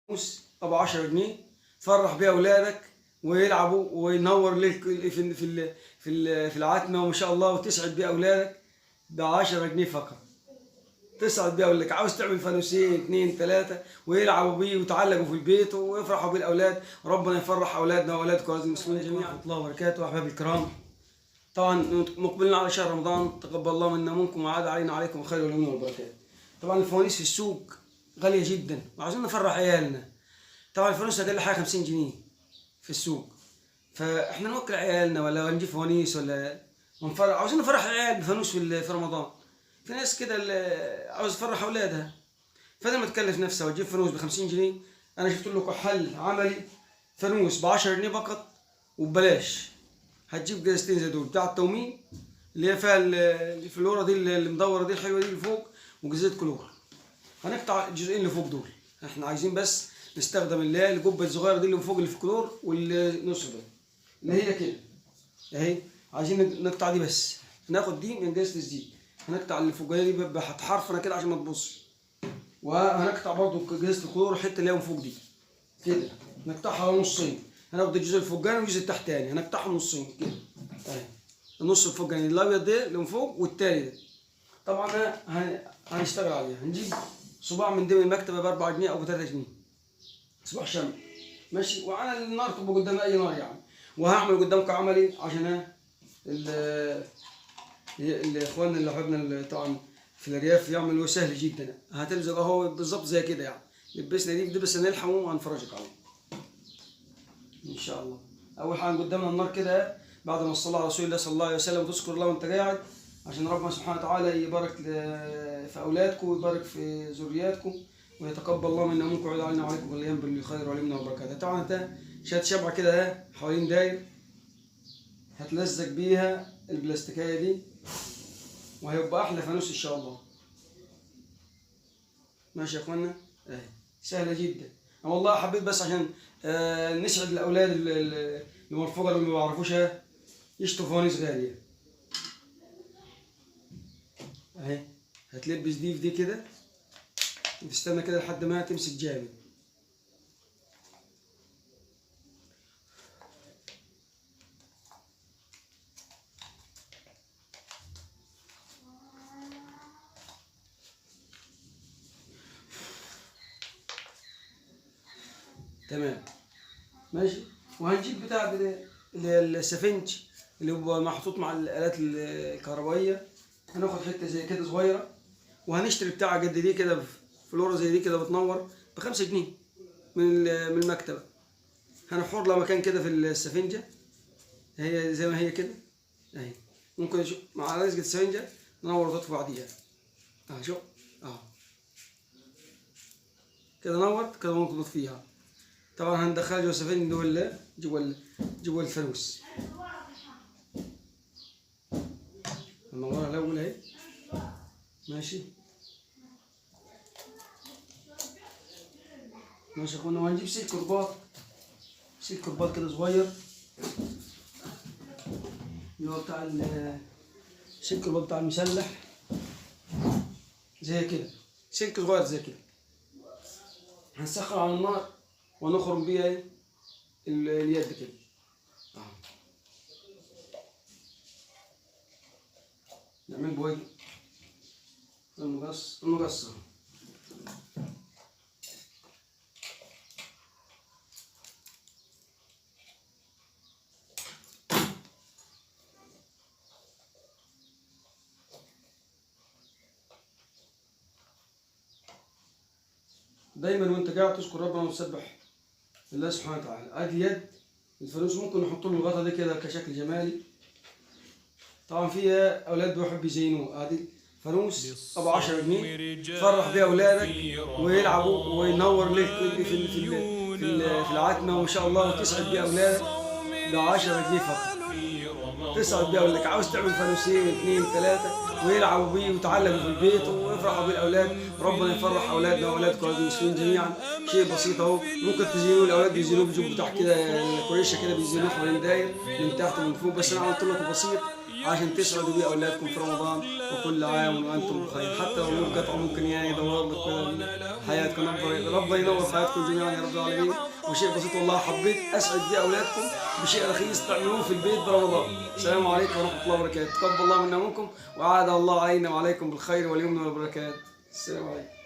فانوس ابو 10 جنيه تفرح بيه اولادك ويلعبوا وينور لك في العتمه وما شاء الله، وتسعد بيه اولادك ب 10 جنيه فقط. تسعد بيه اولادك، عاوز تعمل فانوسين 2 3 ويلعبوا بيه ويتعلقوا في البيت ويفرحوا بيه الاولاد، وربنا يفرح اولادنا واولادكم وعزيزي المسلمين جميعا. ورحمه الله وبركاته. احبابي الكرام، طبعا مقبلين على شهر رمضان، تقبل الله منا ومنكم وعاد علينا وعليكم الخير واليمن والبركات. طبعا الفوانيس في السوق غاليه جدا وعاوزين نفرح عيالنا. طبعا الفانوس اقل حاجه 50 جنيه في السوق، فاحنا نوكل عيالنا ولا نجيب فوانيس ولا ونفرح. عاوزين نفرح العيال بفانوس في رمضان. في ناس كده عاوز تفرح اولادها، فبدل ما تكلف نفسها وتجيب فانوس ب 50 جنيه، انا شفت لكم حل عملي. فانوس ب 10 جنيه فقط وببلاش. هتجيب جايزتين زي دول بتاع التومين اللي هي فيها الفلوره دي اللي مدوره دي الحلوه دي اللي فوق، وجزيره كلور. هنقطع الجزئين اللي فوق دول، احنا عايزين بس نستخدم اللي هي الجبه الصغيره دي اللي فوق اللي في كلور، والنص ده اللي هي كده اهي، عايزين نقطع دي بس. هناخد دي من جايزه دي، هنقطع اللي فوقيه دي هتحرفنا كده عشان ما تبصش، وهنقطع برضو جايزه الكلور الحته اللي هي من فوق دي كده، نقطعها نصين. هناخد الجزء الفوقاني والجزء التحتاني هنقطعهم نصين كده اهي، النص الفوقاني الابيض ده اللي من فوق والتاني ده. طبعا هنشتغل عليها. هنجيب صباع من دي من المكتبه ب 4 جنيه او ب 3 جنيه، صباع شمع ماشي، وعلى النار تبقى قدام اي نار يعني. وهعمل قدامكم عملي عشان الاخوان اللي حبنا طبعا في الارياف يعملوا سهل جدا. هتلزق اهو بالظبط زي كده يعني. لبسنا دي بس نلحمه وهنفرجك عليه ان شاء الله. اول حاجه قدامنا النار كده بعد ما تصلي على رسول الله صلى الله عليه وسلم وتذكر الله وانت قاعد، عشان ربنا سبحانه وتعالى يبارك في اولادكم ويبارك في ذرياتكم ويتقبل الله منا ومنكم ويعود علينا وعليكم الايام بالخير واليمن والبركات. طبعا انت شات شمعه كده حوالين داير هتلزق بيها البلاستيكيه دي، وهيبقى احلى فانوس ان شاء الله. ماشي يا اخوانا، اهي سهله جدا. انا والله حبيت بس عشان نسعد الاولاد المرفوقه اللي ما بيعرفوش يشتروا فوانيس غاليه. اهي هتلبس دي في دي كده وتستنى كده لحد ما تمسك جامد. تمام ماشي. وهنجيب بتاع اللي هي السفنج اللي هو محطوط مع الآلات الكهربائية. هناخد حتة زي كده صغيرة، وهنشتري بتاع قد دي كده فلورة زي دي كده بتنور ب5 جنيه من المكتبة. هنحور لها مكان كده في السفنجة، هي زي ما هي كده اهي. ممكن مع لزقة السفنجة ننور وتطفي بعديها اهي. شوف اهو كده نورت كده، ممكن نطفيها. طبعا هندخلها جوا السفنجة ولا جوا الفانوس. هنورها الاول اهي ماشي ماشي يا اخوانا. وهنجيب سلك رباط كده صغير اللي هو بتاع سلك الرباط بتاع المسلح زي كده، سلك صغير زي كده. هنسخن على النار ونخرم بيها اليد كده اهو. نعمل بوي المقص دايما وانت قاعد تذكر ربنا وتسبح الله سبحانه وتعالى. ادي يد الفانوس، ممكن نحط له الغطا ده كده كشكل جمالي. طبعا فيها اولاد بيحبوا يزينوه. ادي فانوس ابو 10 جنيه تفرح بيه اولادك ويلعبوا وينور لك في العتمه وما شاء الله، وتسعد بيه اولادك ب 10 جنيه فقط. تسعد بيه اولادك، عاوز تعمل فانوسين 2 3 ويلعبوا بيه ويتعلقوا في البيت ويفرحوا بيه الاولاد. ربنا يفرح اولادنا واولادكم المسلمين جميعا. شيء بسيط اهو، ممكن تزينوه الاولاد بيزينوه بجيب بتاع كده كريشه كده بيزينوه حوالين داير من تحت ومن فوق، بس انا عملت لكم بسيط عشان تسعدوا بيه اولادكم في رمضان، وكل عام وانتم بخير. حتى لو النور قطع ممكن يعني يدور لك كده حياتكم. ربنا ينور حياتكم جميعا يا رب العالمين. وشيء بسيط والله حبيت اسعد بيه اولادكم بشيء رخيص تعملوه في البيت برمضان. السلام عليكم ورحمه الله وبركاته. تقبل الله منا ومنكم، وعاد الله علينا وعليكم بالخير واليمن والبركات. السلام عليكم.